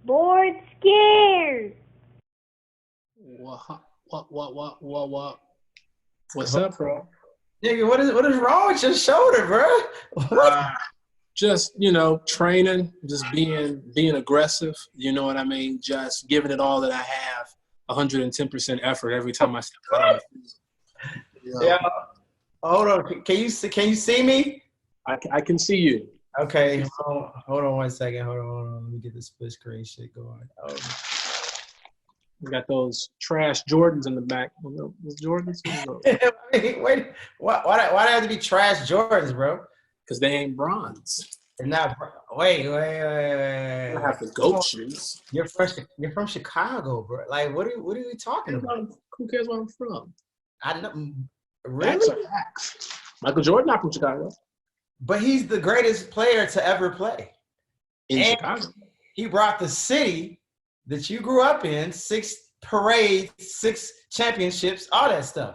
Bored scared. What? What's up, bro? Nigga, what is wrong with your shoulder, bro? What? Just training, just being aggressive. You know what I mean? Just giving it all that I have, 110% effort every time I step out on the field. Yeah. Hold on. Can you see me? I can see you. Okay. Hold on 1 second. Hold on. Let me get the split screen shit going. We got those trash Jordans in the back. Those Jordans? Wait. Why do they have to be trash Jordans, bro? Because they ain't bronze. They're not. Wait. I have the GOAT shoes. You're from Chicago, bro. Like, what are we talking about? Who cares where I'm from? I know. Really? Facts are facts. Michael Jordan not from Chicago. But he's the greatest player to ever play. In Chicago. He brought the city that you grew up in, 6 parades, 6 championships, all that stuff.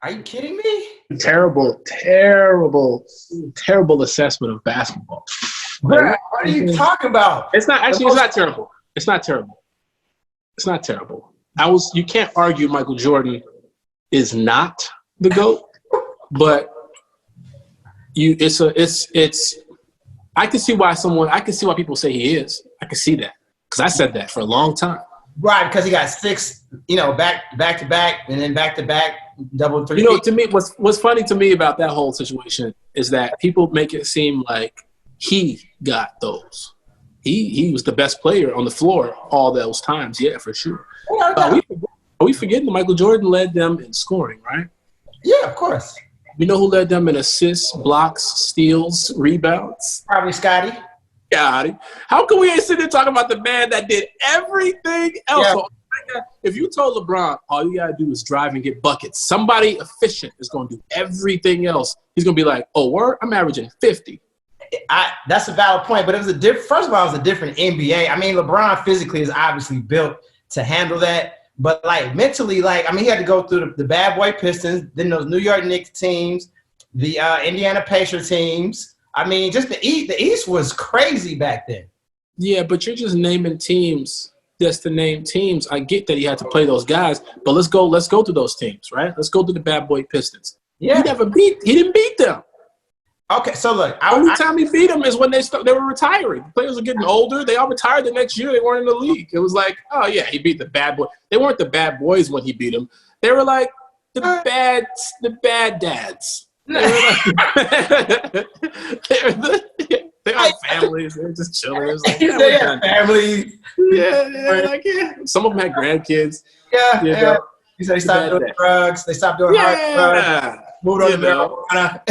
Are you kidding me? Terrible assessment of basketball. Bro, what are you talking about? It's not terrible. It's not terrible. You can't argue Michael Jordan is not the GOAT, but I can see why people say he is. I can see that. Because I said that for a long time. Right, because he got 6, back to back, and then back to back, double 3. To me, what's funny to me about that whole situation is that people make it seem like he got those. He was the best player on the floor all those times. Yeah, for sure. Are we forgetting that Michael Jordan led them in scoring, right? Yeah, of course. You know who led them in assists, blocks, steals, rebounds? Probably Scotty. God, how can we ain't sitting there talking about the man that did everything else? Yeah. So, if you told LeBron all you gotta do is drive and get buckets, somebody efficient is gonna do everything else. He's gonna be like, "Oh, word, I'm averaging 50." That's a valid point, but it was first of all, it was a different NBA. I mean, LeBron physically is obviously built to handle that, but like mentally, he had to go through the bad boy Pistons, then those New York Knicks teams, the Indiana Pacers teams. I mean, just the East was crazy back then. Yeah, but you're just naming teams just to name teams. I get that he had to play those guys, but let's go to those teams, right? Let's go to the bad boy Pistons. Yeah. He didn't beat them. Okay, so look. Only time he beat them is when they were retiring. The players were getting older. They all retired the next year. They weren't in the league. It was like, oh, yeah, he beat the bad boy. They weren't the bad boys when he beat them. They were like the bad dads. They are families. They're just children. Like, they have families. Yeah. Some of them had grandkids. Yeah. He said they stopped doing drugs. They stopped doing hard drugs. Moved on to marijuana.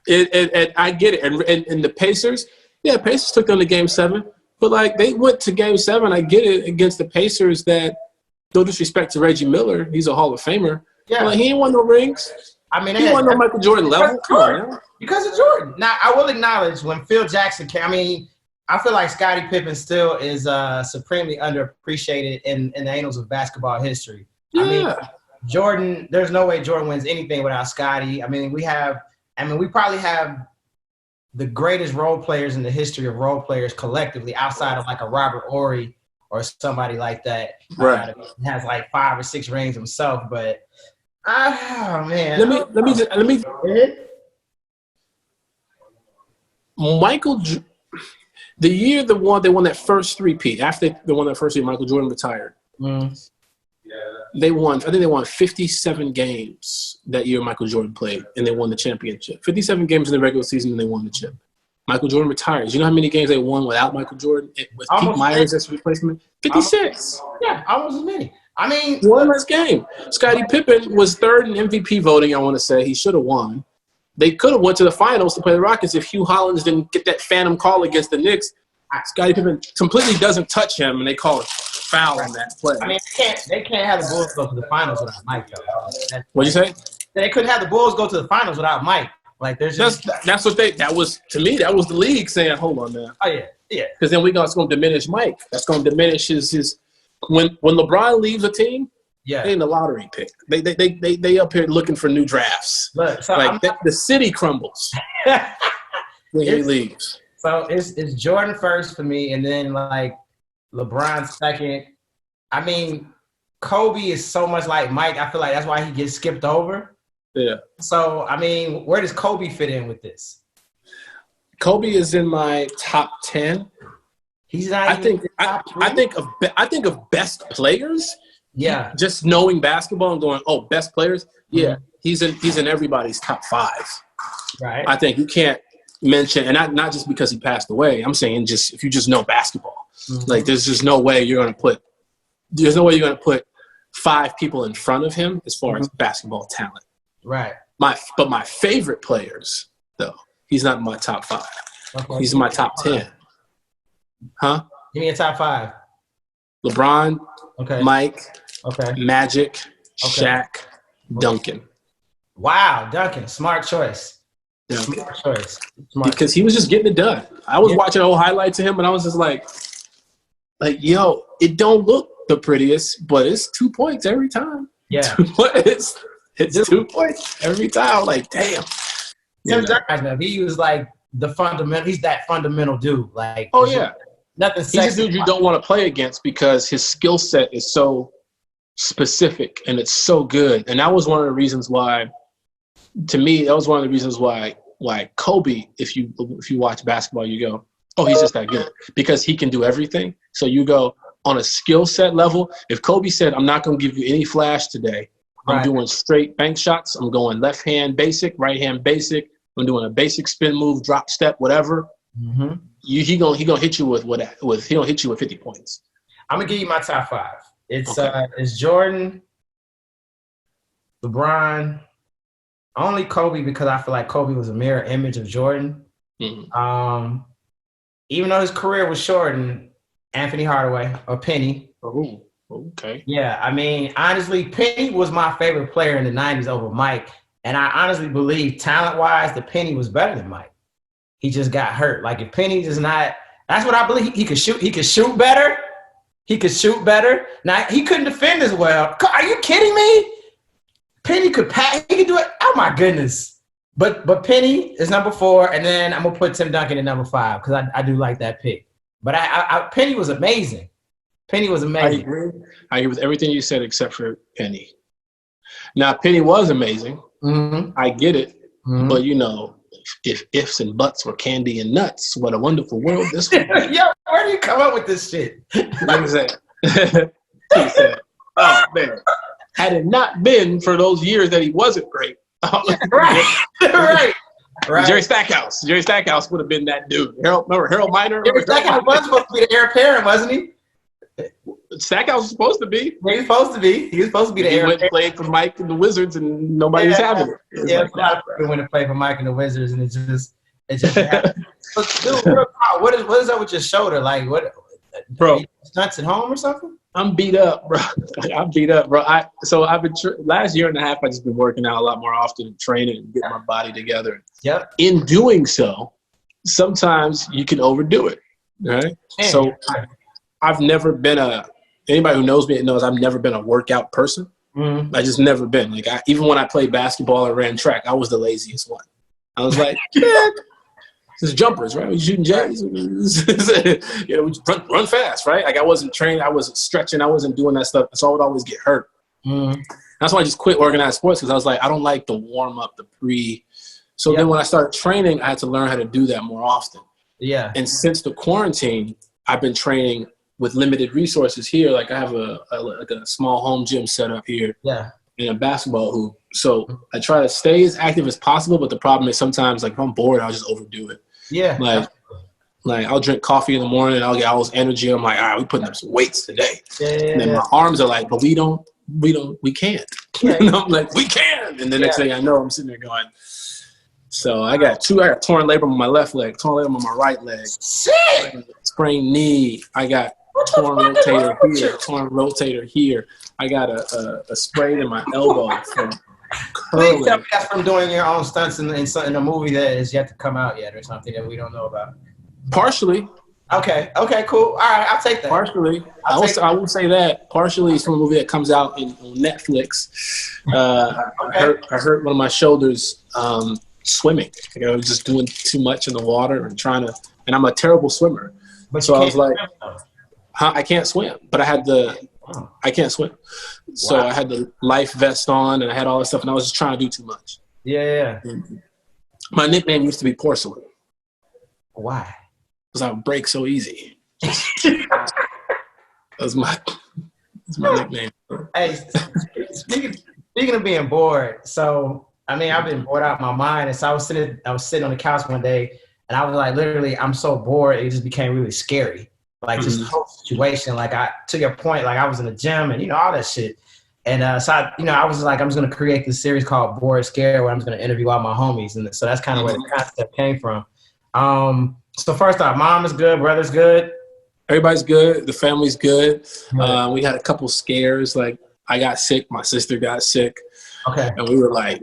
And I get it. And the Pacers, Pacers took them to Game 7. But, they went to Game 7. I get it, against the Pacers that, no disrespect to Reggie Miller, he's a Hall of Famer. Yeah. He ain't won no rings. I mean, he won no Michael Jordan level. Come on, man. Because of Jordan. Now, I will acknowledge when Phil Jackson came, I mean, I feel like Scottie Pippen still is supremely underappreciated in the annals of basketball history. Yeah. I mean, Jordan, there's no way Jordan wins anything without Scottie. I mean, we probably have the greatest role players in the history of role players collectively outside of a Robert Horry or somebody like that. Right. Has 5 or 6 rings himself, but oh man. Let me the year they won that first three-peat, after they won that first year, Michael Jordan retired. They won 57 games that year Michael Jordan played, and they won the championship. 57 games in the regular season, and they won the chip. Michael Jordan retires. You know how many games they won without Michael Jordan? With Pete Myers as replacement? 56. Almost as many. I mean, one less game. Scottie Pippen was third in MVP voting, I want to say. He should have won. They could have went to the finals to play the Rockets if Hugh Hollins didn't get that phantom call against the Knicks. Scottie Pippen completely doesn't touch him, and they call it foul on that play. I mean, they can't have the Bulls go to the finals without Mike, though. What'd you say? They couldn't have the Bulls go to the finals without Mike. That's what that was to me. That was the league saying, "Hold on now." Oh yeah. Because then it's going to diminish Mike. That's going to diminish his. When LeBron leaves a team, they in the lottery pick. They up here looking for new drafts. Look, so the city crumbles when he leaves. So it's Jordan first for me, and then like LeBron second. I mean, Kobe is so much like Mike. I feel like that's why he gets skipped over. Yeah. So I mean, where does Kobe fit in with this? Kobe is in my top 10. He's not. I think of best players. Yeah. Just knowing basketball and going, oh, best players. Yeah, he's in everybody's top 5. Right. I think you can't mention, and not just because he passed away. I'm saying just if you just know basketball, like there's just no way you're going to put. There's no way you're going to put 5 people in front of him as far as basketball talent. Right. But my favorite players, though, he's not in my top 5. Okay. He's in my top 10. Huh? Give me a top 5. LeBron, Mike, Magic, Shaq, Duncan. Wow, Duncan, smart choice. Duncan. Smart choice. Because he was just getting it done. I was watching old highlights of him, and I was just like, yo, it don't look the prettiest, but it's 2 points every time. Yeah. it's 2 points every time. Like, damn. He was like the fundamental. He's that fundamental dude. Like, oh yeah, nothing. He's a dude you don't want to play against because his skill set is so specific and it's so good. And that was one of the reasons why, to me, that was one of the reasons why Kobe, if you watch basketball, you go, oh, he's just that good because he can do everything. So you go on a skill set level. If Kobe said, I'm not going to give you any flash today. I'm doing straight bank shots. I'm going left hand basic, right hand basic. I'm doing a basic spin move, drop step, whatever. He gonna hit you with he gonna hit you with 50 points. I'm gonna give you my top 5. It's Jordan, LeBron, only Kobe because I feel like Kobe was a mirror image of Jordan. Even though his career was shortened, Anthony Hardaway or Penny. Oh, okay. Yeah, I mean, honestly, Penny was my favorite player in the 90s over Mike. And I honestly believe talent-wise, the Penny was better than Mike. He just got hurt. Like if Penny is not, that's what I believe. He could shoot. He could shoot better. Now he couldn't defend as well. Are you kidding me? Penny could pass. He could do it. Oh my goodness. But Penny is number 4, and then I'm gonna put Tim Duncan at number 5 because I do like that pick. But Penny was amazing. I agree with everything you said except for Penny. Now Penny was amazing. I get it, but you know, if ifs and buts were candy and nuts, what a wonderful world this would be. Yo, where do you come up with this shit? He said, oh man, had it not been for those years that he wasn't great. Right. Jerry Stackhouse would have been that dude. Harold Miner? Jerry Stackhouse was supposed to be the heir apparent, wasn't he? Stackhouse was supposed to be. He was supposed to be. He was supposed to be the heir apparent. He played for Mike and the Wizards, and nobody was having it. Yeah, a lot of people went to play for Mike and the Wizards, and it just happened. Dude, what is up with your shoulder? Like, what? Bro, stunts at home or something? I'm beat up, bro. So I've been last year and a half. I've just been working out a lot more often and training and getting my body together. Yep. In doing so, sometimes you can overdo it, right? So I've never been anybody who knows me knows I've never been a workout person. I just never been. Like even when I played basketball and ran track, I was the laziest one. I was like, just jumpers, right? We shooting jays. You know, we run fast, right? Like I wasn't trained, I wasn't stretching, I wasn't doing that stuff. So I would always get hurt. That's why I just quit organized sports because I was like, I don't like the warm up, the pre. So then when I started training, I had to learn how to do that more often. Yeah. And since the quarantine, I've been training with limited resources here. Like I have a small home gym set up here. Yeah. And a basketball hoop. So I try to stay as active as possible, but the problem is sometimes like if I'm bored, I'll just overdo it. Yeah. Like I'll drink coffee in the morning, I'll get all this energy. I'm like, all right, we're putting up some weights today. And then my arms are like, but we can't. And I'm like, we can. And the next thing I know, I'm sitting there going. So I got torn labrum on my left leg, torn labrum on my right leg. Sick. Sprained knee. I got torn rotator here. I got a sprain in my elbow from curling. Please tell me that's from doing your own stunts in a movie that is yet to come out yet or something that we don't know about. Partially. Okay, cool. All right, I'll take that. Partially. I will say that. Partially is from a movie that comes out on Netflix. I hurt one of my shoulders swimming. I was just doing too much in the water and trying to and I'm a terrible swimmer. But so I was like, swim, I can't swim, but I can't swim. So I had the life vest on, and I had all this stuff, and I was just trying to do too much. Yeah. My nickname used to be Porcelain. Why? Because I would break so easy. That was my nickname. Hey, speaking of being bored, so I mean, I've been bored out of my mind, and so I was sitting on the couch one day, and I was like, literally, I'm so bored, it just became really scary. Like just the whole situation. Like to your point, like I was in the gym and all that shit, and so I was like, I'm just gonna create this series called Bored Scared, where I'm just gonna interview all my homies, and so that's kind of where the concept came from. So first off, mom is good, brother's good. Everybody's good. The family's good. We had a couple scares. Like I got sick. My sister got sick. Okay. And we were like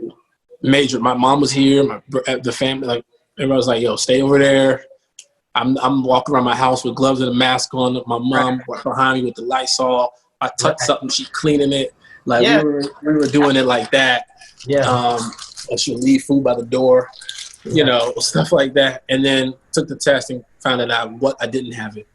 major. My mom was here. The family, like everybody was like, "Yo, stay over there." I'm walking around my house with gloves and a mask on. My mom behind me with the Lysol. I touched something, she cleaning it. Like we were doing it like that. Yeah. I should leave food by the door. Stuff like that. And then took the test and found out what I didn't have it.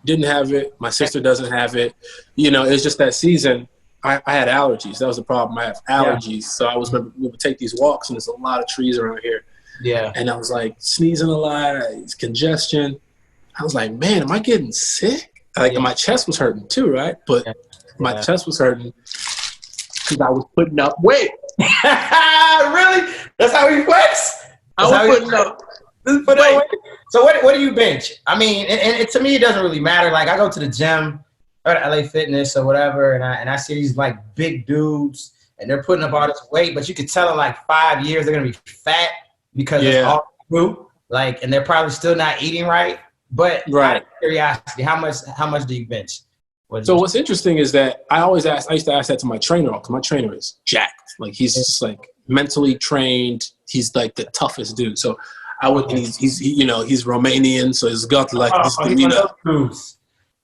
Didn't have it. My sister doesn't have it. It's just that season. I had allergies. That was the problem. I have allergies. So we would take these walks, and there's a lot of trees around here. Yeah. And I was like sneezing a lot, congestion. I was like, man, am I getting sick? Like my chest was hurting too, right? But my chest was hurting because I was putting up weight. Really? That's how he flex? I was putting up weight. So what do you bench? I mean, and to me, it doesn't really matter. Like I go to the gym or to LA Fitness or whatever, and I see these like big dudes, and they're putting up all this weight, but you could tell in like 5 years they're gonna be fat because it's all food. Like, and they're probably still not eating right. But out of curiosity, how much do you bench? What's interesting is that I used to ask that to my trainer, because my trainer is jacked. Like he's just like mentally trained. He's like the toughest dude. So I would, he's Romanian, so he's got like this demeanor.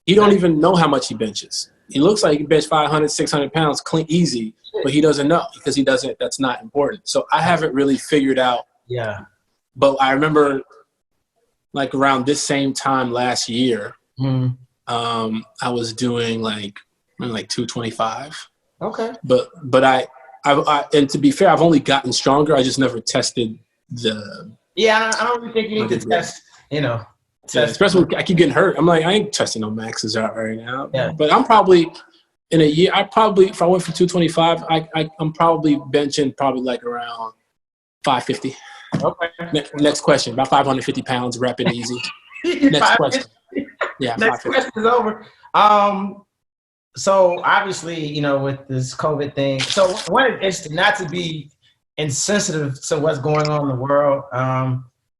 He don't even know how much he benches. He looks like he bench 500, 600 pounds clean, easy, but he doesn't know because that's not important. So I haven't really figured out. Yeah. But I remember like around this same time last year, I was doing like 225. Okay. But I and to be fair, I've only gotten stronger. I just never tested the. Yeah, I don't really think you need to test. Especially when I keep getting hurt. I'm like, I ain't testing no maxes out right now. Yeah. But I'm probably in a year. If I went for 225, I'm probably benching probably like around 550. Okay. Next question. About 550 pounds, rapid and easy. Next question. Yeah. Next question is over. So obviously, with this COVID thing. So one is interesting, not to be insensitive to what's going on in the world,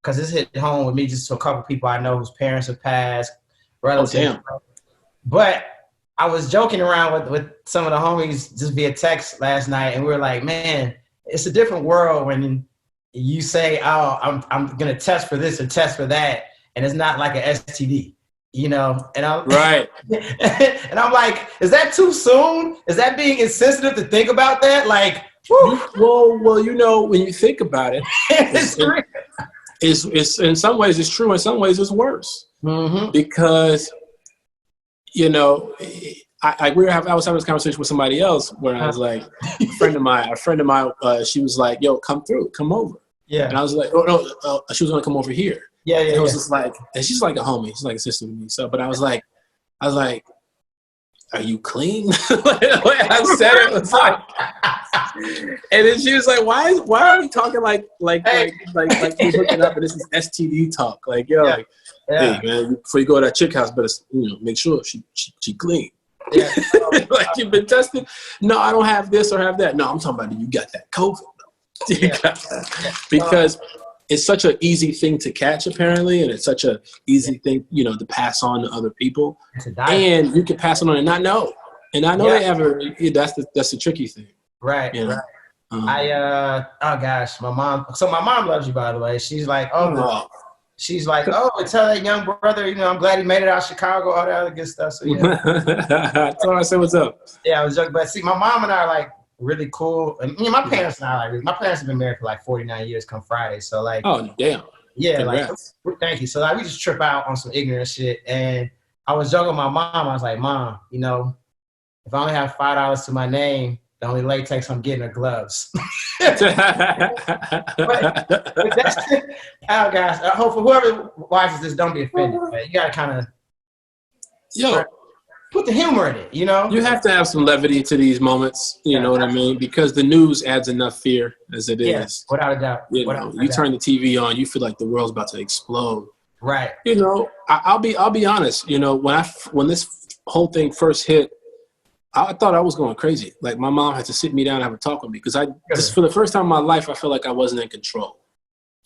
because this hit home with me just to a couple people I know whose parents have passed, relatives. Oh, damn. But I was joking around with some of the homies just via text last night, and we were like, man, it's a different world when you say, oh, I'm going to test for this or test for that, and it's not like an STD, and I'm right. And I'm like, is that too soon? Is that being insensitive to think about that? Like, whew. Well, when you think about it, it's in some ways it's true, in some ways it's worse. Mm-hmm. Because, I was having this conversation with somebody else where I was like, a friend of mine, she was like, yo, come over. Yeah. And I was like, oh, no, she was going to come over here. Yeah, yeah. And it was just like, and she's like a homie. She's like a sister to me. So, but I was like, are you clean? I said it was like, and then she was like, why are we talking like we're hooking up and this is STD talk? Like, hey man, before you go to that chick house, better make sure she clean. Yeah. Like you've been tested? No, I don't have this or have that. No, I'm talking about you got that COVID. You got that. Because it's such an easy thing to catch, apparently, and it's such an easy thing, to pass on to other people. And you can pass it on and not know. And I know that's the tricky thing. Right, right. Oh gosh, my mom. So my mom loves you, by the way. She's like, she's like, tell that young brother, I'm glad he made it out of Chicago, all that other good stuff. So I told her, I said, what's up? Yeah, I was joking, but see, my mom and I are like really cool. And my parents and I my parents have been married for like 49 years come Friday. So like, oh damn. Yeah, Congrats. like, thank you. So like, we just trip out on some ignorant shit. And I was joking with my mom. I was like, Mom, you know, if I only have $5 to my name, the only latex I'm getting are gloves. but that's oh guys, hopefully whoever watches this don't be offended. But you gotta kind of put the humor in it, you know. You have to have some levity to these moments. You know what I mean? Because the news adds enough fear as it is. Without a doubt. You turn the TV on, you feel like the world's about to explode. Right. You know, I'll be honest. You know, when this whole thing first hit, I thought I was going crazy. Like my mom had to sit me down and have a talk with me because just for the first time in my life, I felt like I wasn't in control.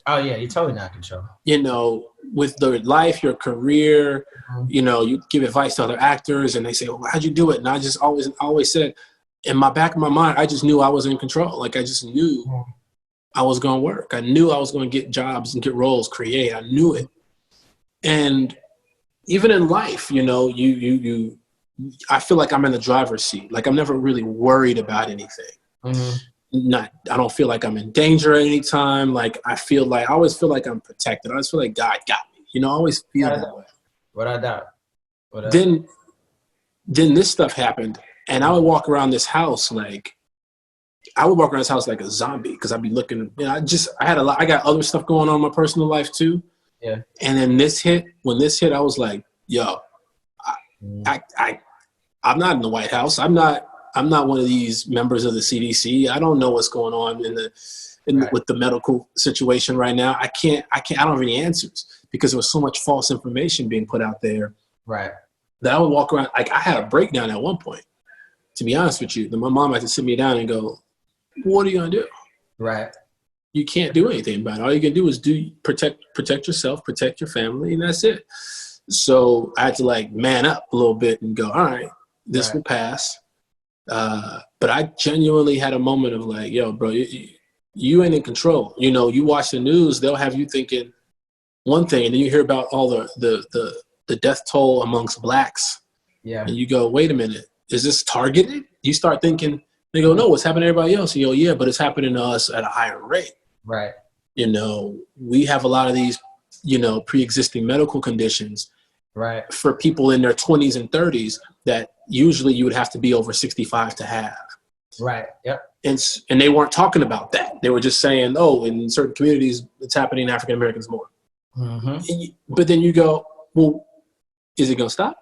Oh yeah, you're totally not in control. You know, with the life, your career, you know, you give advice to other actors and they say, well, how'd you do it? And I just always said, in my back of my mind, I just knew I was in control. Like I just knew I was going to work. I knew I was going to get jobs and get roles, create. I knew it. And even in life, you know, I feel like I'm in the driver's seat. Like I'm never really worried about anything. I don't feel like I'm in danger at any time. Like I always feel like I'm protected. I always feel like God got me. You know, I always feel that way. Without doubt. Then this stuff happened, and I would walk around this house like a zombie because I'd be looking. You know, I got other stuff going on in my personal life too. Yeah. And then when this hit, I was like, yo, I'm not in the White House. I'm not one of these members of the CDC. I don't know what's going on with the medical situation right now. I don't have any answers because there was so much false information being put out there. Right. That I would walk around, like I had a breakdown at one point, to be honest with you. Then my mom had to sit me down and go, what are you going to do? Right. You can't do anything about it. All you can do is protect yourself, protect your family, and that's it. So I had to like man up a little bit and go, all right, this will pass. But I genuinely had a moment of like, yo, bro, you ain't in control. You know, you watch the news, they'll have you thinking one thing, and then you hear about all the death toll amongst blacks. Yeah. And you go, wait a minute, is this targeted? You start thinking, they go, no, what's happening to everybody else? You go, yeah, but it's happening to us at a higher rate. Right. You know, we have a lot of these, you know, pre-existing medical conditions. Right. For people in their 20s and 30s that usually you would have to be over 65 to have. Right. Yep. And they weren't talking about that. They were just saying, oh, in certain communities, it's happening in African Americans more. But then you go, well, is it going to stop?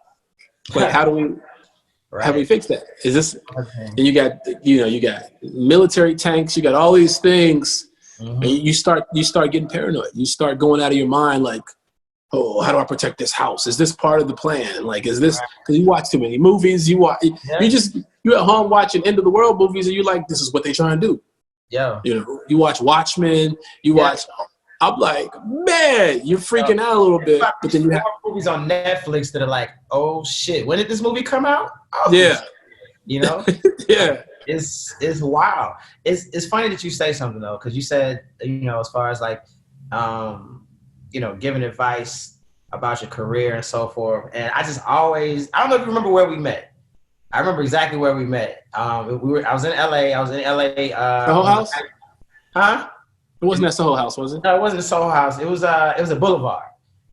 Like, how do we fix that? Is this, and you got military tanks, you got all these things, and you start getting paranoid. You start going out of your mind like, oh, how do I protect this house? Is this part of the plan? Like, is this, because you watch too many movies, you're at home watching end of the world movies and you're like, this is what they trying to do. Yeah. You know, you watch Watchmen, I'm like, man, you're freaking out a little bit. But then you have movies on Netflix that are like, oh shit, when did this movie come out? Oh, yeah. You know? Yeah. It's wild. It's funny that you say something though, because you said, you know, as far as like, you know, giving advice about your career and so forth. And I don't know if you remember where we met. I remember exactly where we met. I was in LA. Soho House? Huh? It wasn't that Soho House, was it? No, it wasn't a Soho House. It was a Boulevard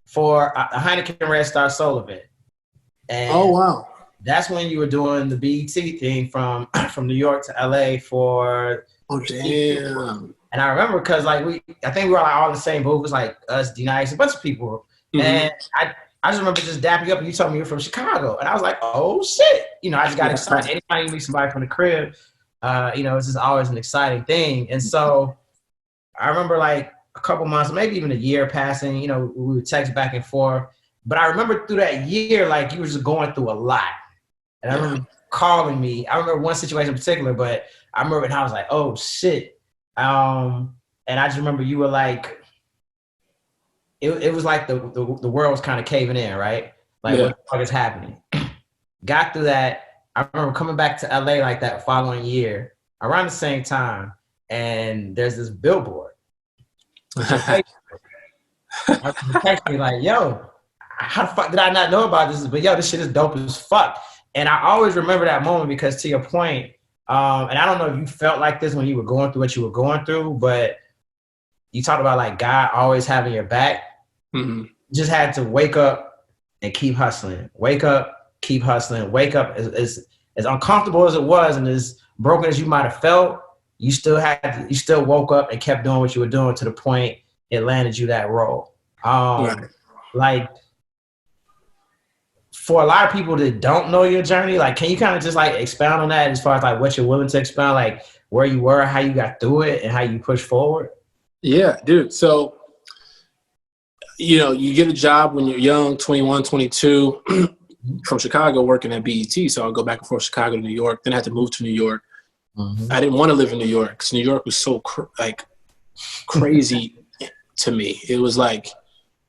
for a Heineken Red Star Soul event. And oh wow. That's when you were doing the BET thing from New York to LA for. Oh damn. And I remember because like I think we were like all in the same booth. It was like us, D-Nice, a bunch of people. And I just remember just dapping you up and you told me you're from Chicago. And I was like, oh shit. You know, I just got excited. Anytime you meet somebody from the crib, you know, it's just always an exciting thing. And so I remember like a couple months, maybe even a year passing, you know, we would text back and forth. But I remember through that year, like you were just going through a lot. And I remember calling me. I remember one situation in particular, but I remember and I was like, oh shit. And I just remember you were like, it was like the world was kind of caving in, right? Like what the fuck is happening? Got through that. I remember coming back to LA like that following year around the same time, and there's this billboard. I text me like, yo, how the fuck did I not know about this? But yo, this shit is dope as fuck. And I always remember that moment because to your point, and I don't know if you felt like this when you were going through what you were going through, but you talked about like God always having your back. Mm-hmm. Just had to wake up and keep hustling. Wake up, keep hustling. Wake up. As uncomfortable as it was and as broken as you might have felt, you still woke up and kept doing what you were doing to the point it landed you that role. Right. Like for a lot of people that don't know your journey, like can you kind of just like expound on that as far as like what you're willing to expound, like where you were, how you got through it, and how you pushed forward? Yeah, dude. So, you get a job when you're young, 21, 22, from Chicago working at BET. So I'll go back and forth Chicago to New York. Then I had to move to New York. Mm-hmm. I didn't want to live in New York because New York was so crazy to me. It was like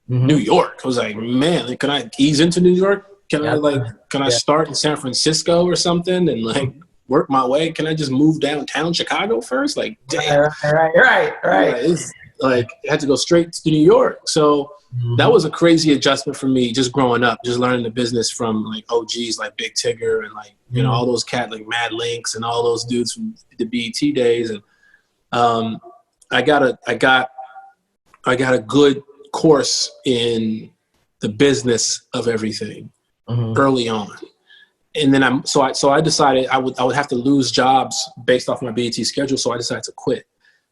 New York. I was like, man, like, can I ease into New York? Can I start in San Francisco or something and like work my way? Can I just move downtown Chicago first? Like, damn. Right. Yeah, like I had to go straight to New York. So that was a crazy adjustment for me just growing up, just learning the business from like OGs like Big Tigger and like, all those cat like Mad Links and all those dudes from the BET days. And I got a good course in the business of everything early on. And then I decided I would have to lose jobs based off my BET schedule. So I decided to quit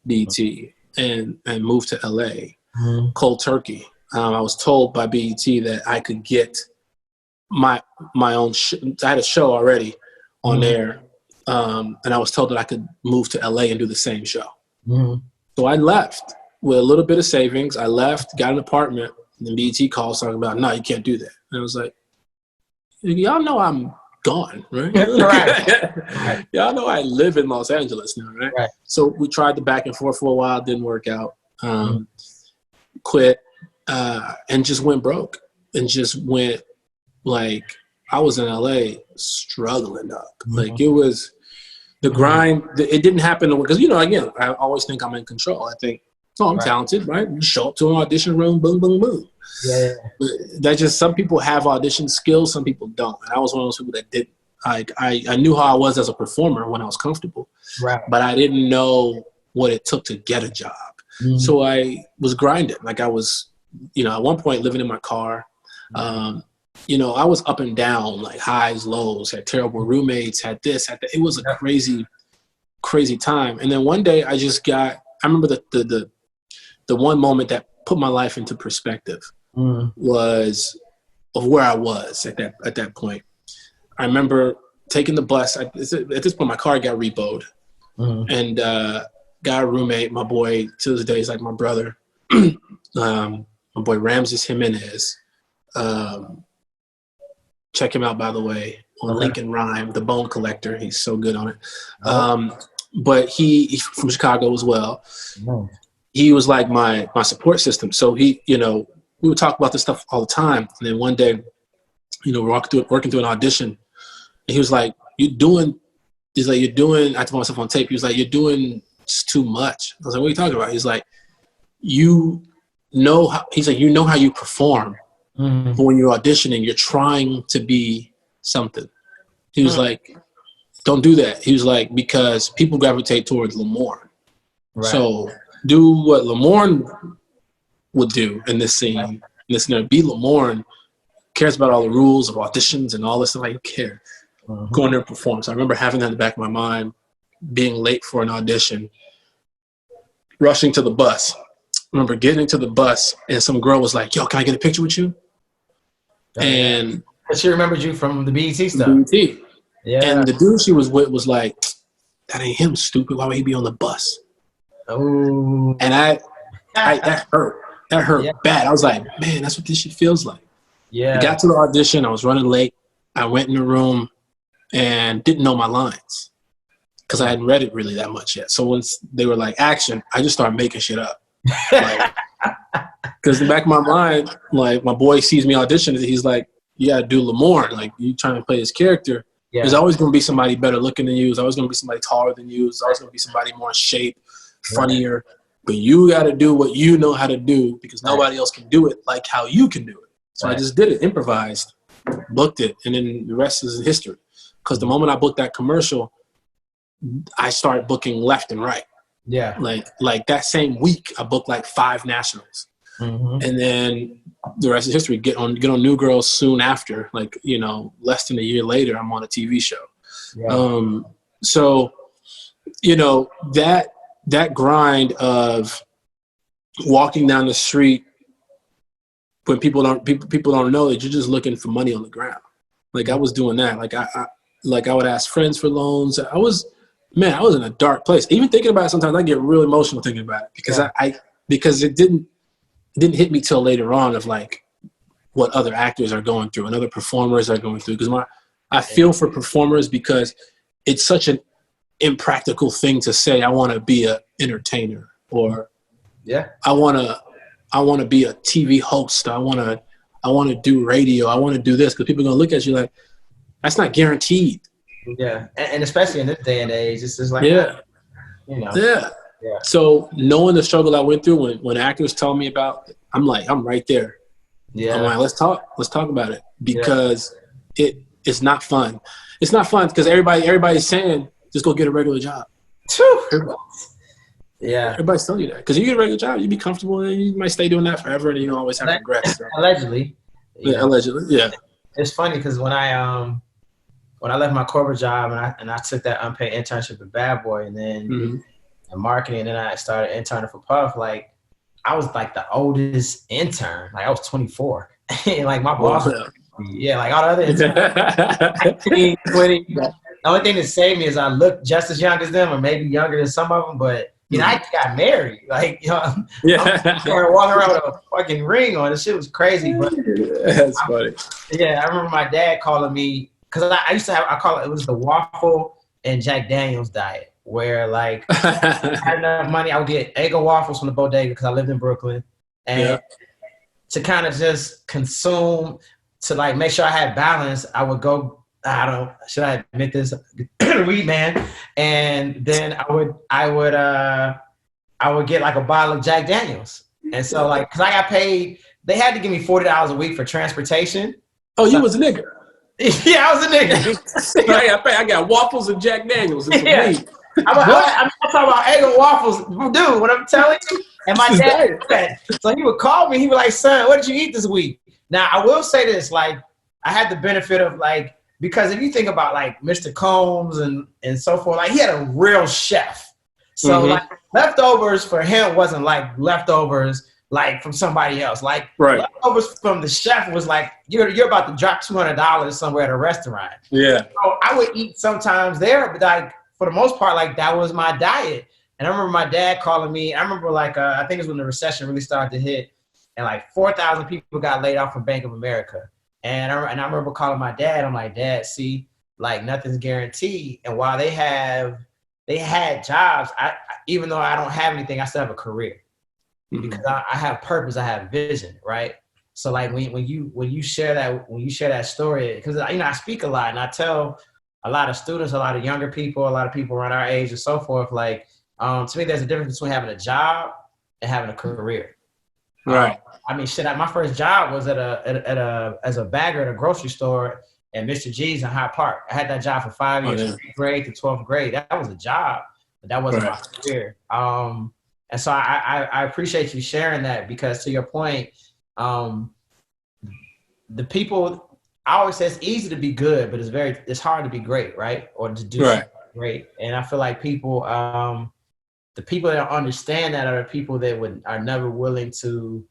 BET and move to LA, cold turkey. I was told by BET that I could get my own I had a show already on there. And I was told that I could move to LA and do the same show. So I left with a little bit of savings. I left, got an apartment, and then BET called talking about, no, you can't do that. And I was like, y'all know I'm gone, right? Right. Y'all know I live in Los Angeles now, right? So we tried the back and forth for a while, didn't work out. Quit and just went broke and just went like I was in LA struggling up. Like it was the grind. It didn't happen because again, I always think I'm in control. I think, I'm talented, right? You show up to an audition room, boom, boom, boom. Yeah. That just some people have audition skills, some people don't. And I was one of those people that did. I knew how I was as a performer when I was comfortable, but I didn't know what it took to get a job. So I was grinding. Like I was, at one point living in my car. I was up and down, like highs, lows, had terrible roommates, had this, had that. It was a crazy, crazy time. And then one day I remember the one moment that put my life into perspective was of where I was at that point. I remember taking the bus. At this point, my car got repoed, and got a roommate. My boy, to this day, is like my brother. My boy Ramses Jimenez. Check him out, by the way, on Lincoln Rhyme, the Bone Collector. He's so good on it. But he's from Chicago as well. He was like my support system. So we would talk about this stuff all the time. And then one day, we're working through an audition. And he was like, you're doing, I told myself on tape, he was like, you're doing just too much. I was like, what are you talking about? He's like, you know how you perform. But when you're auditioning, you're trying to be something. He was like, don't do that. He was like, because people gravitate towards Lamorne. So do what Lamorne would do in this scene. Be Lamorne, cares about all the rules of auditions and all this stuff. I don't care. Go in there and perform. So I remember having that in the back of my mind, being late for an audition, rushing to the bus. I remember getting to the bus and some girl was like, yo, can I get a picture with you? And she remembered you from the BET stuff. BET. Yeah. And the dude she was with was like, that ain't him, stupid. Why would he be on the bus? Oh. And that hurt. That hurt bad. I was like, man, that's what this shit feels like. Yeah. I got to the audition. I was running late. I went in the room and didn't know my lines because I hadn't read it really that much yet. So once they were like, action, I just started making shit up. Because in the back of my mind, like my boy sees me audition, he's like, you gotta do Lamorne. Like you trying to play this character. Yeah. There's always gonna be somebody better looking than you. There's always gonna be somebody taller than you. There's always gonna be somebody more in shape, funnier. Right. But you gotta do what you know how to do because nobody else can do it like how you can do it. So I just did it, improvised, booked it, and then the rest is history. Because the moment I booked that commercial, I started booking left and right. Yeah. Like that same week, I booked like 5 nationals. Mm-hmm. And then the rest is history. Get on New Girl soon after, like, less than a year later, I'm on a TV show. Yeah. So, that grind of walking down the street when people don't know that you're just looking for money on the ground. Like I was doing that. Like I would ask friends for loans. I was in a dark place. Even thinking about it, sometimes I get real emotional thinking about it because because it didn't hit me till later on of like what other actors are going through and other performers are going through. Because I feel for performers because it's such an impractical thing to say. I want to be an entertainer, or I want to be a TV host. I want to do radio. I want to do this because people are going to look at you like that's not guaranteed. Yeah, and especially in this day and age, it's just like Yeah. So knowing the struggle I went through when actors tell me about it, I'm like, I'm right there. Yeah. I'm like, let's talk about it because it's not fun. It's not fun because everybody's saying just go get a regular job. Yeah. Everybody's telling you that because you get a regular job, you be comfortable and you might stay doing that forever and you don't always have regrets. So. Allegedly. Allegedly. Yeah. It's funny because when I left my corporate job and I took that unpaid internship at Bad Boy and then in marketing, and then I started interning for Puff. Like I was like the oldest intern. Like I was 24. And like my boss, like all the other interns, 19, 20. The only thing that saved me is I looked just as young as them, or maybe younger than some of them. But I got married. Like I started walking around with a fucking ring on. This shit was crazy. But that's funny. Yeah, I remember my dad calling me because I used to it was the waffle and Jack Daniels diet. Where like I had enough money, I would get Eggo waffles from the bodega because I lived in Brooklyn, and to kind of just consume to like make sure I had balance. I would go. Should I admit this? Weed man, and then I would get like a bottle of Jack Daniels, and so like because I got paid, they had to give me $40 a week for transportation. Oh, you was a nigga. Yeah, I was a nigga. I got waffles and Jack Daniels and some weed. I'm talking about Eggo waffles, dude. What I'm telling you, and my dad. So he would call me. He would like, "Son, what did you eat this week?" Now I will say this: like, I had the benefit of like because if you think about like Mr. Combs and so forth, like he had a real chef. So like leftovers for him wasn't like leftovers like from somebody else. Like leftovers from the chef was like you're about to drop $200 somewhere at a restaurant. Yeah. So I would eat sometimes there, but like. For the most part, like that was my diet. And I remember my dad calling me. I remember like I think it was when the recession really started to hit, and like 4,000 people got laid off from Bank of America. And I remember calling my dad. I'm like, Dad, see, like nothing's guaranteed. And while they had jobs, even though I don't have anything, I still have a career because I have purpose. I have vision, right? So like when you share that story, because I speak a lot and I tell a lot of students, a lot of younger people, a lot of people around our age and so forth. Like, to me, there's a difference between having a job and having a career. Right. My first job was as a bagger at a grocery store at Mr. G's in Hyde Park. I had that job for 5 years, from 8th grade to 12th grade. That was a job, but that wasn't my career. And so I appreciate you sharing that because to your point, the people. I always say it's easy to be good, but it's hard to be great, right? Or to do something great. And I feel like people, the people that understand that are the people that are never willing to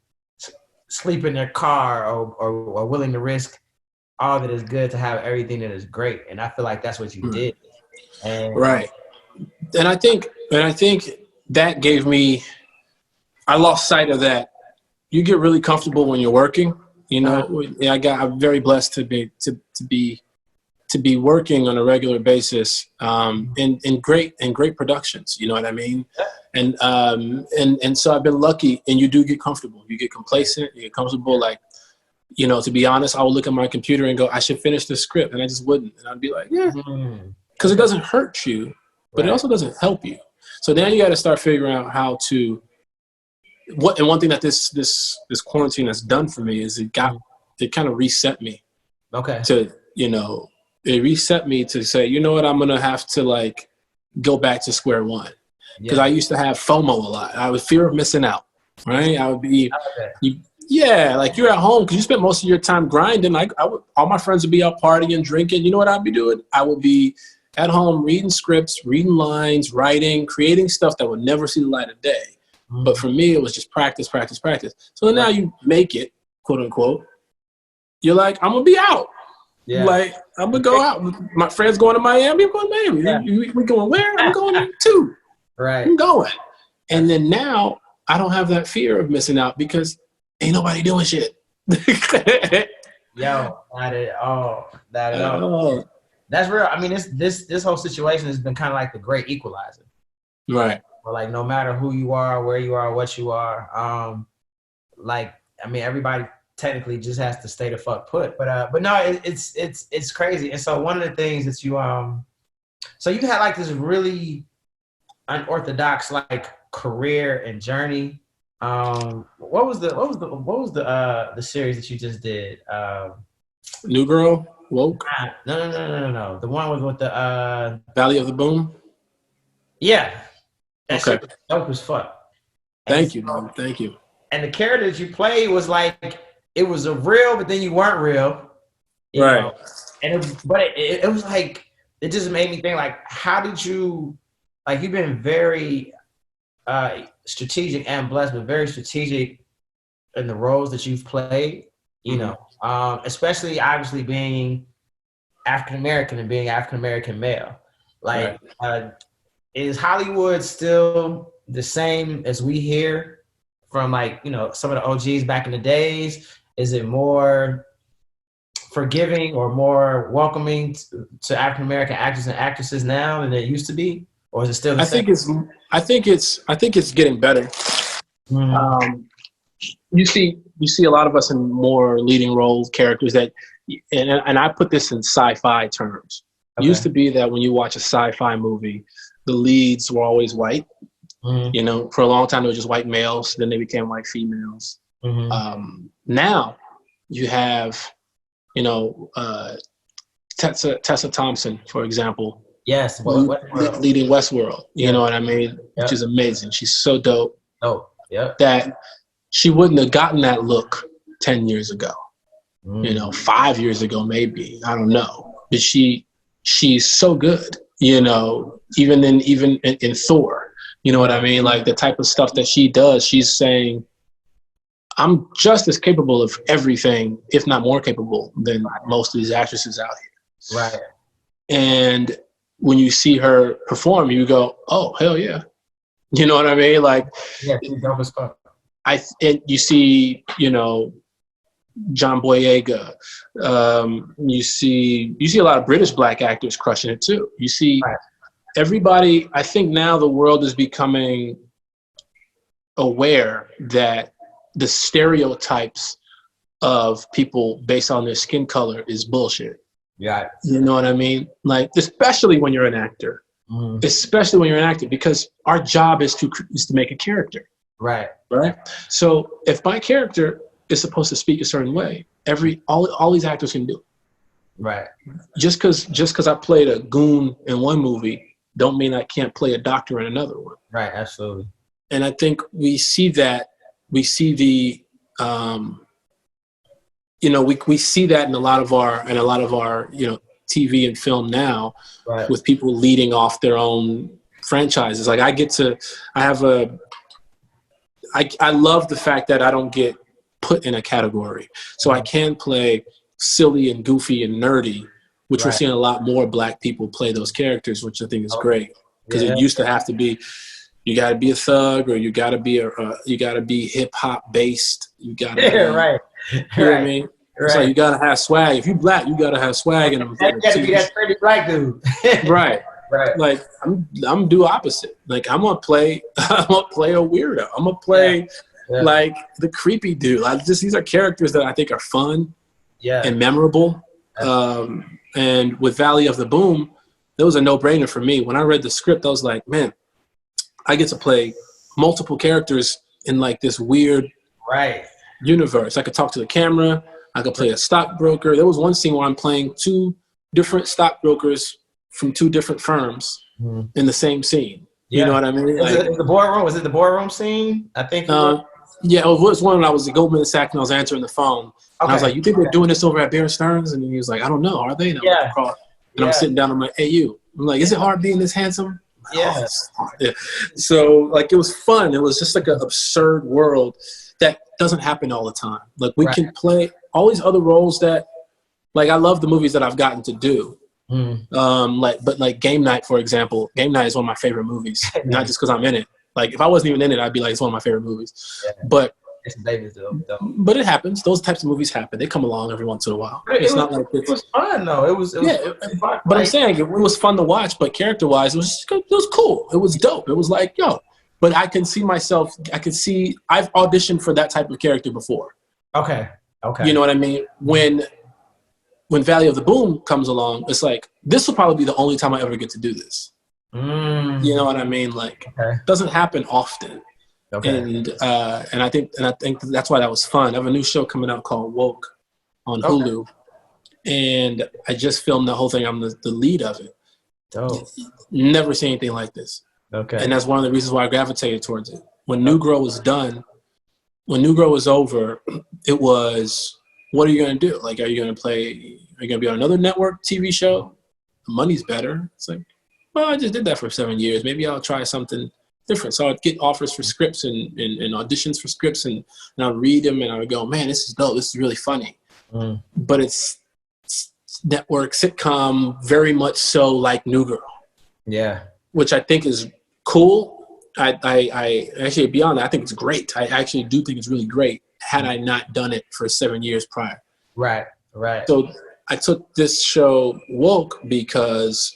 sleep in their car or willing to risk all that is good to have everything that is great. And I feel like that's what you did. And, And I think that gave me. I lost sight of that. You get really comfortable when you're working. I'm very blessed to be working on a regular basis in great productions. You know what I mean? And so I've been lucky. And you do get comfortable. You get complacent. You get comfortable. Like, to be honest, I would look at my computer and go, I should finish the script, and I just wouldn't. And I'd be like, because it doesn't hurt you, but it also doesn't help you. So then you got to start figuring out how to. And one thing that this quarantine has done for me is it kind of reset me. Okay. It reset me to say, you know what, I'm gonna have to like go back to square one. because I used to have FOMO a lot. I was fear of missing out, right? I would be, like you're at home because you spent most of your time grinding. All my friends would be out partying, drinking. You know what I'd be doing? I would be at home reading scripts, reading lines, writing, creating stuff that would never see the light of day. But for me, it was just practice, practice, practice. So now you make it, quote unquote. You're like, I'm going to be out. Yeah. Like, I'm going to go out. My friend's going to Miami. I'm going to Miami. Yeah. We going where? I'm going too. Right. I'm going. And then now I don't have that fear of missing out because ain't nobody doing shit. Yo, not at all. Not at all. That's real. I mean, this whole situation has been kind of like the great equalizer. Right. Where, like, no matter who you are, where you are, what you are, like, I mean, everybody technically just has to stay the fuck put. But no, it's crazy. And so one of the things that you so you had like this really unorthodox like career and journey. What was the series that you just did? New Girl, Woke. No. The one with the Valley of the Boom. Yeah. That okay. Dope as fuck. Thank you, man. Thank you. And the character that you played was like it was a real, but then you weren't real. You right. know? And it was like it just made me think like, how did you like? You've been very strategic and blessed, but very strategic in the roles that you've played. You know, especially obviously being African American and being African American male. Like, is Hollywood still the same as we hear from like, you know, some of the OGs back in the days? Is it more forgiving or more welcoming to African American actors and actresses now than it used to be, or is it still the same? I think it's getting better. You see a lot of us in more leading role characters that, and I put this in sci-fi terms. Okay. It used to be that when you watch a sci-fi movie, the leads were always white. You know, for a long time they were just white males. Then they became white females. Now you have, you know, Tessa Thompson, for example. Yes, leading Westworld. You know what I mean? Which is amazing. She's so dope. Oh, yeah. That she wouldn't have gotten that look 10 years ago. You know, 5 years ago maybe. I don't know. But she's so good. You know, even in Thor. You know what I mean? Like the type of stuff that she does, she's saying, I'm just as capable of everything, if not more capable than most of these actresses out here. Right. And when you see her perform, you go, oh, hell yeah. You know what I mean? Like, yeah, she's dope as fuck. And you see, you know, John Boyega. You see a lot of British black actors crushing it too. You see everybody. I think now the world is becoming aware that the stereotypes of people based on their skin color is bullshit. Yeah. You know what I mean? Like, especially when you're an actor. Especially when you're an actor, because our job is to make a character. Right. So if my character is supposed to speak a certain way, all these actors can do it. Right. Just because I played a goon in one movie, don't mean I can't play a doctor in another one. Right. Absolutely. And I think we see that. We see the, you know, we see that in a lot of our, you know, TV and film now, with people leading off their own franchises. Like I love the fact that I don't get put in a category. So I can play silly and goofy and nerdy, which we're seeing a lot more black people play those characters, which I think is great. Because it used to have to be, you got to be a thug, or you got to be hip hop based. You got to right. You know what I mean? Right. So you gotta have swag. If you black, you gotta have swag. And you gotta be that pretty black dude. Right. Like I'm do opposite. Like I'm gonna play a weirdo. I'm gonna play like the creepy dude. These are characters that I think are fun, and memorable. And with Valley of the Boom, that was a no-brainer for me. When I read the script, I was like, man, I get to play multiple characters in like this weird universe. I could talk to the camera. I could play a stockbroker. There was one scene where I'm playing two different stockbrokers from two different firms in the same scene. You know what I mean? Like, the boardroom, was it the boardroom scene? I think. Yeah, it was one when I was at Goldman Sachs and I was answering the phone. And I was like, "You think they're doing this over at Bear Stearns?" And he was like, "I don't know. Are they?" And I'm sitting down. I'm like, "Hey, you." I'm like, "Is it hard being this handsome?" Yeah. So like, it was fun. It was just like an absurd world that doesn't happen all the time. Like we can play all these other roles that, like, I love the movies that I've gotten to do. Like Game Night, for example. Game Night is one of my favorite movies. Not just because I'm in it. Like if I wasn't even in it, I'd be like, it's one of my favorite movies. But it happens. Those types of movies happen. They come along every once in a while. It was fun though. It was fun. But I'm saying it was fun to watch. But character wise, it was cool. It was dope. It was like, yo. But I can see myself. I've auditioned for that type of character before. Okay. You know what I mean? When Valley of the Boom comes along, it's like, this will probably be the only time I ever get to do this. You know what I mean? Like, it doesn't happen often. And I think that's why that was fun. I have a new show coming out called Woke on Hulu, and I just filmed the whole thing. I'm the lead of it. Never seen anything like this. And that's one of the reasons why I gravitated towards it. When New Girl was done, when New Girl was over, it was, what are you going to do? Like, are you going to be on another network TV show? The money's better. It's like, well, I just did that for 7 years. Maybe I'll try something different. So I'd get offers for scripts and auditions for scripts, and I'd read them, and I would go, man, this is dope. This is really funny. But it's network sitcom, very much so like New Girl. Yeah. Which I think is cool. I actually, beyond that, I think it's great. I actually do think it's really great had I not done it for 7 years prior. Right. So I took this show Woke because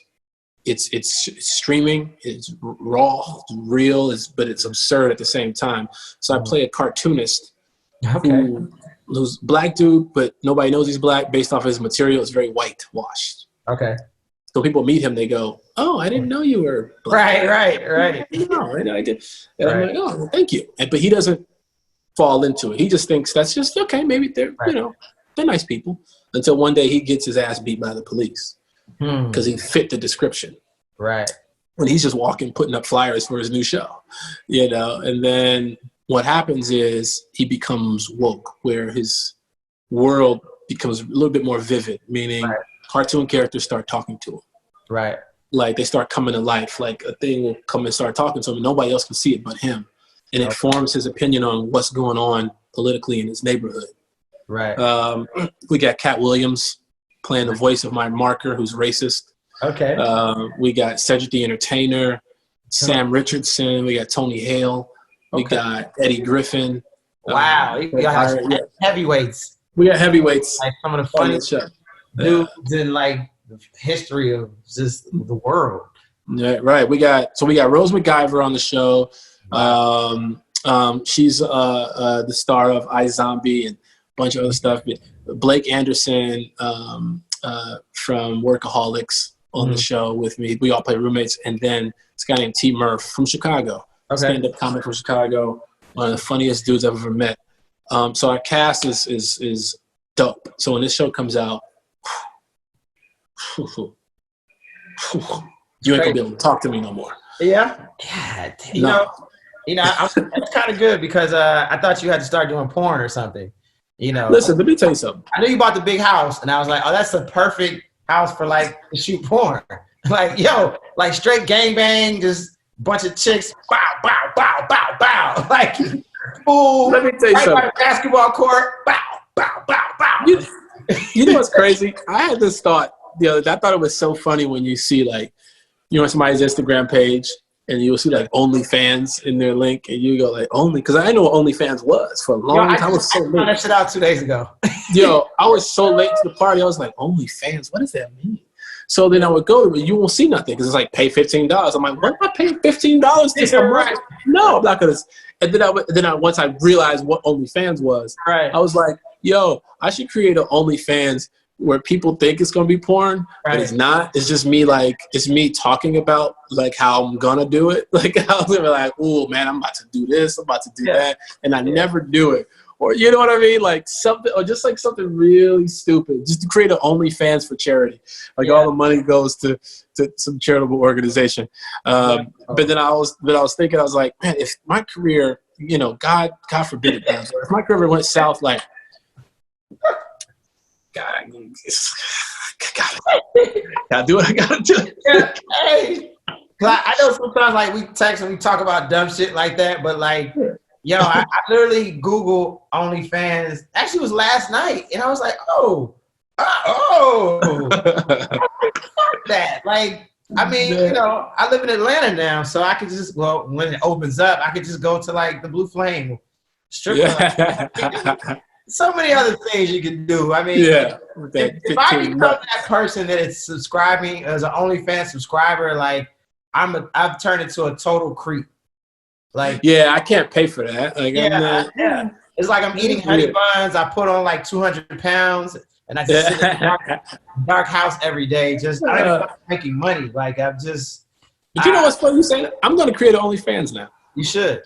it's streaming, it's raw, it's real, but it's absurd at the same time. So I play a cartoonist who's black dude, but nobody knows he's black based off his material. It's very whitewashed. So people meet him, they go, "Oh, I didn't know you were black." Right. No, I did. And I'm like, "Oh, well, thank you." But he doesn't fall into it. He just thinks that's just okay. Maybe they're they're nice people. Until one day he gets his ass beat by the police because he fit the description. Right. When he's just walking, putting up flyers for his new show, And then what happens is he becomes woke, where his world becomes a little bit more vivid, meaning cartoon characters start talking to him. Right. Like they start coming to life. Like a thing will come and start talking to him, and nobody else can see it but him. And it forms his opinion on what's going on politically in his neighborhood. Right. We got Cat Williams playing the voice of my marker, who's racist. We got Cedric the Entertainer, Sam Richardson. We got Tony Hale. We got Eddie Griffin. Wow. We got heavyweights. We got heavyweights. Like some of the funniest dudes in like the history of just the world. Yeah, right. We got Rose McIver on the show. She's the star of iZombie and a bunch of other stuff. Blake Anderson from Workaholics on the show with me. We all play roommates. And then this guy named T. Murph from Chicago. Stand-up comic from Chicago. One of the funniest dudes I've ever met. So our cast is dope. So when this show comes out, you ain't gonna be able to talk to me no more. Yeah. You know, it's kind of good because I thought you had to start doing porn or something. Listen, let me tell you something. I knew you bought the big house, and I was like, oh, that's the perfect house for like to shoot porn. Like, yo, like straight gangbang, just bunch of chicks, bow, bow, bow, bow, bow. Like, ooh, let me tell you something. By the basketball court, bow, bow, bow, bow. You know what's crazy? I had this thought the other day. I thought it was so funny when you see like, on somebody's Instagram page, and you'll see like OnlyFans in their link, and you go like only, because I know what OnlyFans was for a long time. I was so late. I found that shit out 2 days ago. I was so late to the party. I was like, OnlyFans, what does that mean? So then I would go, but you won't see nothing because it's like pay $15. I'm like, what am I paying $15 to someone? No, I'm not gonna. And then once I realized what OnlyFans was, I was like, yo, I should create an OnlyFans where people think it's gonna be porn, but it's not. It's just me, like it's me talking about like how I'm gonna do it. Like I was like, oh man, I'm about to do this, I'm about to do that, and I never do it. or you know what I mean, like something, or just like something really stupid, just to create an OnlyFans for charity. Like all the money goes to some charitable organization. But then I was thinking, I was like, man, if my career, you know, God forbid it, if my career went south, like, God, gotta do what I gotta do. Yeah, hey. I know sometimes like we text and we talk about dumb shit like that, but like, yo, I literally Google OnlyFans. Actually, it was last night, and I was like, fuck that. Like, I mean, you know, I live in Atlanta now, so I could just, well, when it opens up, I could just go to like the Blue Flame strip club. So many other things you can do. I mean, if I become that person that is subscribing as an OnlyFans subscriber, like I've turned into a total creep. Like, yeah, I can't pay for that. Like, yeah. It's like I'm eating honey buns. I put on like 200 pounds, and I just sit in a dark house every day. Just I don't even making money. Like I'm just. But you know what's funny? You say that? I'm going to create an OnlyFans now. You should.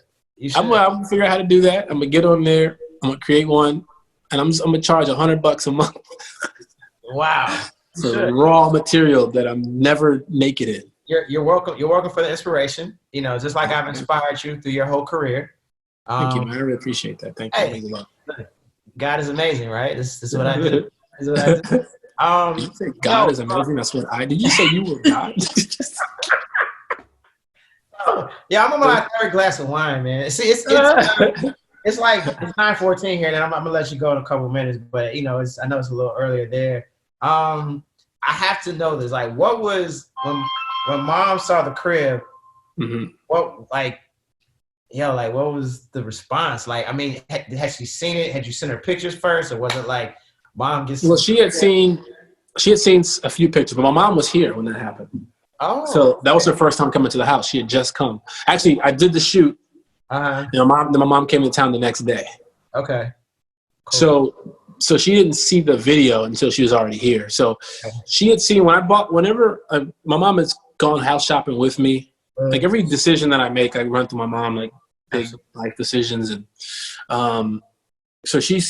I'm gonna figure out how to do that. I'm gonna get on there. I'm gonna create one, and I'm gonna charge $100 a month. Wow. For raw material that I'm never naked in. You're welcome. You're welcome for the inspiration. You know, just like I've inspired you through your whole career. Thank you, man. I really appreciate that. Thank you. Hey, God is amazing, right? This is what I do. This is what I do. You say God is amazing. That's what I did. You say you were God? Yeah, I'm on my third glass of wine, man. See, it's like it's 9:14 here, and I'm gonna let you go in a couple minutes. But you know, I know it's a little earlier there. I have to know this. Like, what was when Mom saw the crib? Mm-hmm. What what was the response? Like, I mean, had she seen it? Had you sent her pictures first, or was it like Mom gets? Well, she had seen a few pictures, but my mom was here when that happened. Oh, so that was her first time coming to the house. She had just come. Actually, I did the shoot. Uh-huh. You know, my mom came to town the next day. Okay. Cool. So she didn't see the video until she was already here. So she had seen whenever my mom has gone house shopping with me. Like every decision that I make, I run through my mom, like big life decisions, and so she had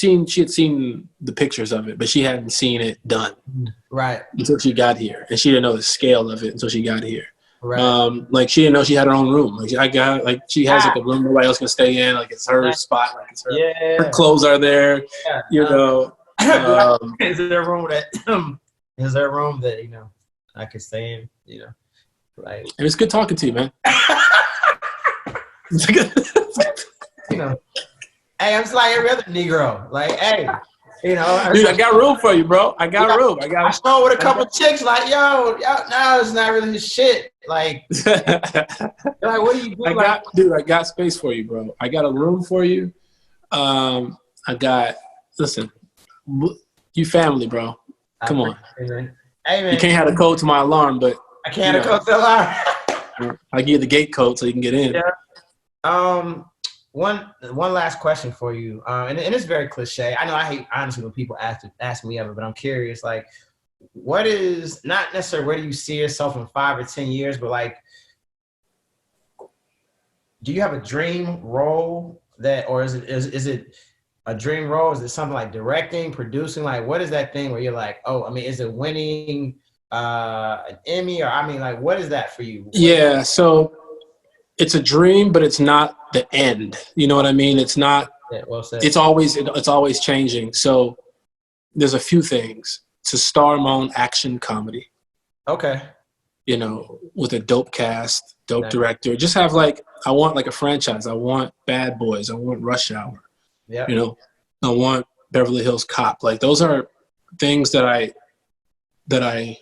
seen the pictures of it, but she hadn't seen it done. Right. Until she got here, and she didn't know the scale of it until she got here. Right. Like she didn't know she had her own room. Like she has like a room nobody else can stay in. Like it's her spot. Like it's her. Her clothes are there. Yeah. You know. Is there a room that you know I could stay in? You know, like. And it's good talking to you, man. You know, hey, I'm just like every other Negro. Like, hey, you know, dude, I got room for you, bro. I got room. I saw with a couple chicks, like, yo, no, it's not really his shit. Like, like, what do you do? I got space for you, bro. I got a room for you. Listen, you family, bro. Come on. Hey, man. You can't have a code to my alarm, but I can't have a code to the alarm. I give you the gate code so you can get in. Yeah. One last question for you, and it's very cliche. I know I hate honestly when people ask me ever, but I'm curious. Like, what is not necessarily where do you see yourself in 5 or 10 years, but like, do you have a dream role or is it a dream role? Is it something like directing, producing? Like, what is that thing where you're like, oh, I mean, is it winning an Emmy, or I mean, like, what is that for you? Yeah, so. It's a dream, but it's not the end. You know what I mean? It's not. Yeah, well said. It's always changing. So there's a few things. To star my own action comedy. Okay. You know, with a dope cast, dope director. Just have I want like a franchise. I want Bad Boys. I want Rush Hour. Yeah. You know, I want Beverly Hills Cop. Like those are things that I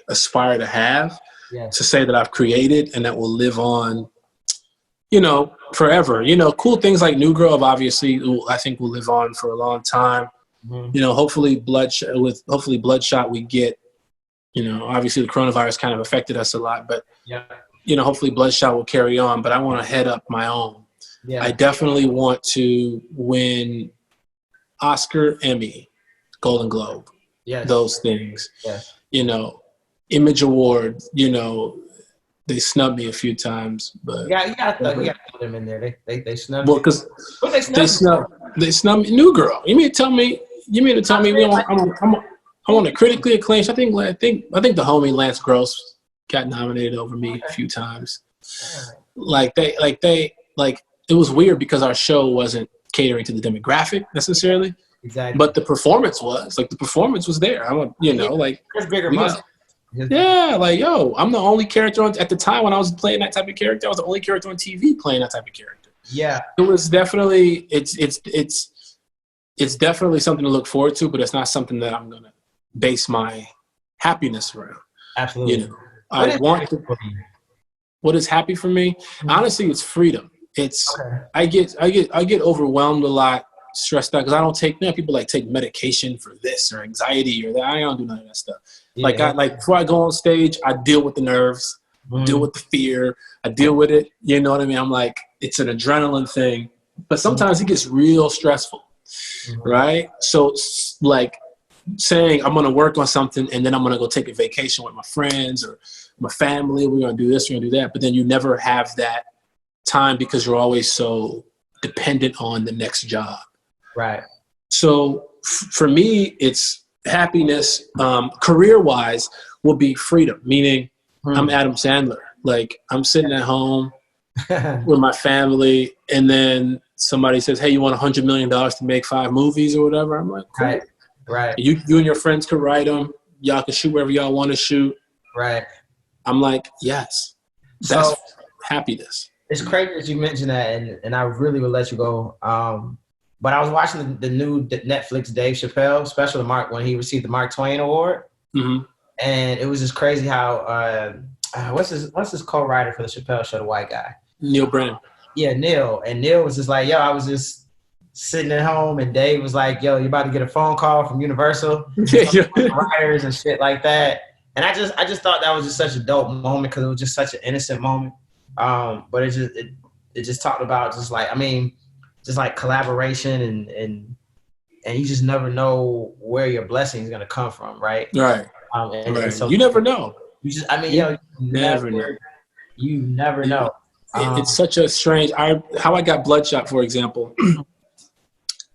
aspire to have. Yeah. To say that I've created and that will live on. You know, forever. You know, cool things like New Grove, obviously, I think will live on for a long time. Mm-hmm. You know, hopefully Bloodshot we get, you know, obviously the coronavirus kind of affected us a lot, but, you know, hopefully Bloodshot will carry on, but I want to head up my own. Yeah. I definitely want to win Oscar, Emmy, Golden Globe, those things. Yes. You know, Image Award, you know, they snubbed me a few times, but you got to throw them in there. They snubbed. Well, because It's not New Girl. You mean to tell me I'm on a critically acclaimed show? I think the homie Lance Gross got nominated over me a few times. It was weird because our show wasn't catering to the demographic necessarily. Exactly. But the performance was there. There's bigger muscle. Yeah, I'm the only character at the time when I was playing that type of character. I was the only character on TV playing that type of character. Yeah, it was definitely it's definitely something to look forward to, but it's not something that I'm gonna base my happiness around. Absolutely. What is happy for me? Mm-hmm. Honestly, it's freedom. It's I get overwhelmed a lot, stressed out because I don't take people take medication for this or anxiety or that. I don't do none of that stuff. Yeah. Before I go on stage, I deal with the nerves, deal with the fear, I deal with it. You know what I mean? I'm like, it's an adrenaline thing, but sometimes it gets real stressful, right? So saying I'm going to work on something and then I'm going to go take a vacation with my friends or my family. We're going to do this, we're going to do that. But then you never have that time because you're always so dependent on the next job. Right. So for me, it's happiness, career-wise, will be freedom, meaning I'm Adam Sandler. I'm sitting at home with my family and then somebody says, hey, you want $100 million to make 5 movies or whatever? I'm like, cool. Right. You and your friends could write them. Y'all can shoot wherever y'all want to shoot. Right. I'm like, yes. That's happiness. It's crazy that you mentioned that, and I really will let you go. But I was watching the new Netflix Dave Chappelle special when he received the Mark Twain Award. Mm-hmm. And it was just crazy how what's his co-writer for the Chappelle Show, the white guy? Neil Brennan. Yeah, Neil. And Neil was just like, yo, I was just sitting at home, and Dave was like, yo, you're about to get a phone call from Universal, writers and shit like that. And I just thought that was just such a dope moment because it was just such an innocent moment. But it just talked about just like collaboration and you just never know where your blessing is gonna come from, right? Right. And so you never know. You never know. You never know. It's such a strange. How I got Bloodshot, for example.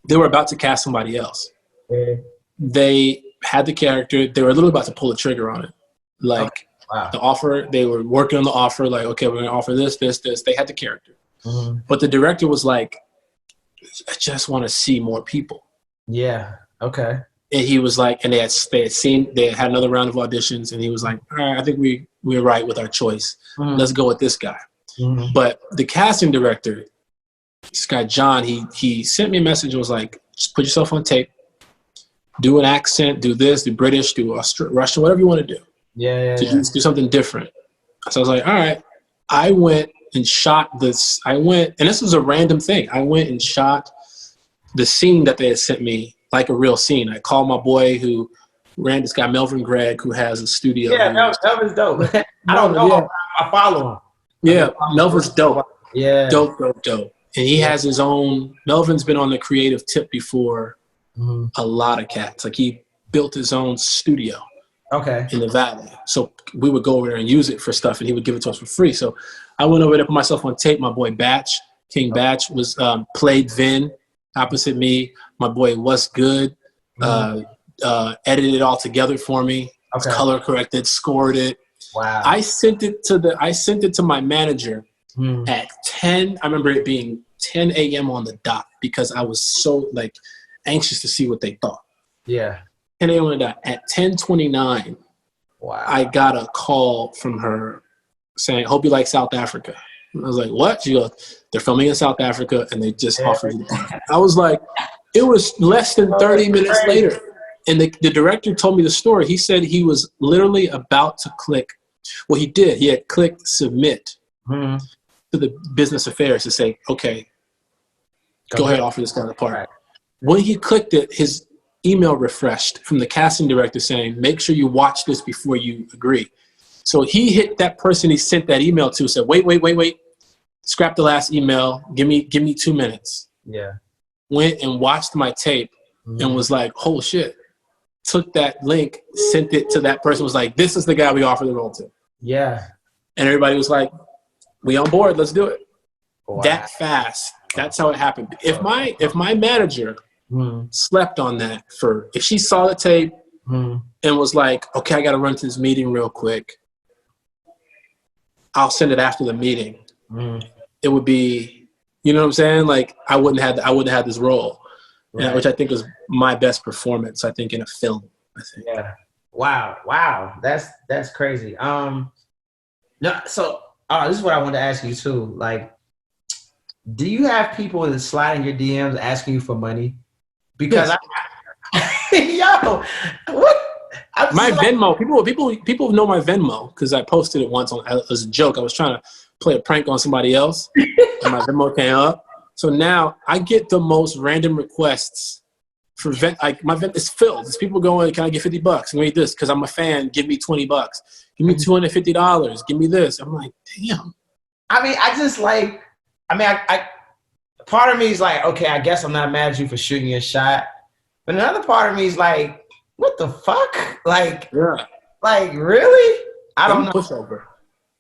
They were about to cast somebody else. Mm-hmm. They had the character. They were literally about to pull the trigger on it. The offer, they were working on the offer. Like, okay, we're going to offer this. They had the character. Mm-hmm. But the director was like, I just want to see more people. Yeah. Okay. And he was like, and they had another round of auditions, and he was like, all right, I think we're right with our choice. Mm-hmm. Let's go with this guy. Mm-hmm. But the casting director, this guy John, he sent me a message and was like, just put yourself on tape, do an accent, do this, do British, do Russian, whatever you want to do. Do something different. So I was like, all right. I went and shot this. And this was a random thing. I went and shot the scene that they had sent me, like a real scene. I called my boy who ran, this guy Melvin Gregg, who has a studio. Yeah, Melvin's dope. I don't know. Yeah. I follow him. Yeah, Melvin's dope. Yeah. Dope. And he has his own, Melvin's been on the creative tip before a lot of cats. Like he built his own studio in the Valley. So we would go over there and use it for stuff and he would give it to us for free. So I went over there, put myself on tape. My boy Batch, King Batch, was played Vin opposite me. My boy Was Good, edited it all together for me. Color corrected, scored it. Wow. I sent it to my manager at 10. I remember it being 10 a.m. on the dot because I was so anxious to see what they thought. Yeah. 10 a.m. on the dot. At 10:29, wow, I got a call from her saying, "Hope you like South Africa." And I was like, "What?" She goes, "They're filming in South Africa and they just offered you." I was like, it was less than 30 minutes later. And the director told me the story. He said he was literally about to click. Well, he did. He had clicked submit to the business affairs to say, okay, go ahead, offer this guy the part. Right. When he clicked it, his email refreshed from the casting director saying, make sure you watch this before you agree. So he hit that person he sent that email to, said, wait. Scrap the last email. Give me 2 minutes. Yeah. Went and watched my tape and was like, oh, shit. Took that link, sent it to that person, was like, this is the guy we offer the role to. Yeah. And everybody was like, we on board, let's do it. Wow. That fast. That's how it happened. If my manager slept on that if she saw the tape and was like, okay, I got to run to this meeting real quick, I'll send it after the meeting. It would be, you know what I'm saying? Like I wouldn't have had this role, which I think was my best performance. I think in a film. I think. Yeah. Wow. That's crazy. No. So this is what I wanted to ask you too. Like, do you have people that slide in your DMs asking you for money? Because what? My Venmo, people know my Venmo because I posted it once as a joke. I was trying to play a prank on somebody else, and my Venmo came up. So now I get the most random requests for my Venmo is filled. There's people going, "Can I get $50? Can I get this? Because I'm a fan. Give me $20. Give me $250. Give me this." I'm like, damn. I mean, I part of me is like, okay, I guess I'm not mad at you for shooting your shot, but another part of me is like, what the fuck? Like, like really? I don't know. Pushover.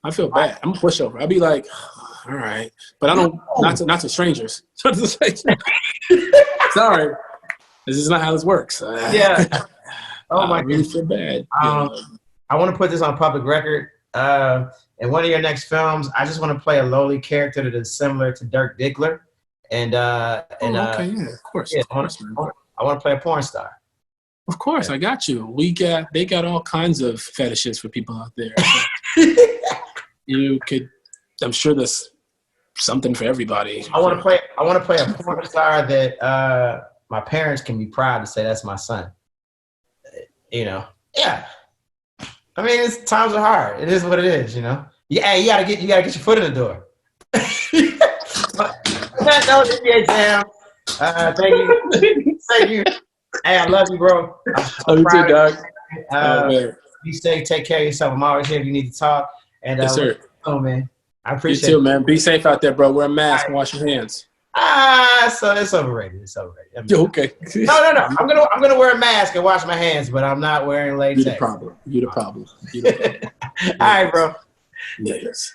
I feel bad. I'm a pushover. I'd be like, all right, but I don't. Not to strangers. Sorry, this is not how this works. Yeah. Oh my! I really feel bad. I want to put this on public record. In one of your next films, I just want to play a lowly character that is similar to Dirk Diggler, okay, yeah, of course. Yeah, of course, I want to play a porn star. Of course, I got you. They got all kinds of fetishes for people out there. You could, I'm sure there's something for everybody. I want to play a porn star that my parents can be proud to say that's my son. You know, yeah. I mean, times are hard. It is what it is. You know. Yeah, you gotta get your foot in the door. No, NBA Jam. Thank you. Hey, I love you, bro. Love you too, dog. Be safe. Take care of yourself. I'm always here if you need to talk. And yes, sir. Oh man, I appreciate you too, man. Be safe out there, bro. Wear a mask and wash your hands. So it's overrated. It's overrated. I mean, okay. No. I'm gonna wear a mask and wash my hands, but I'm not wearing latex. You the problem. All right, bro. Yes.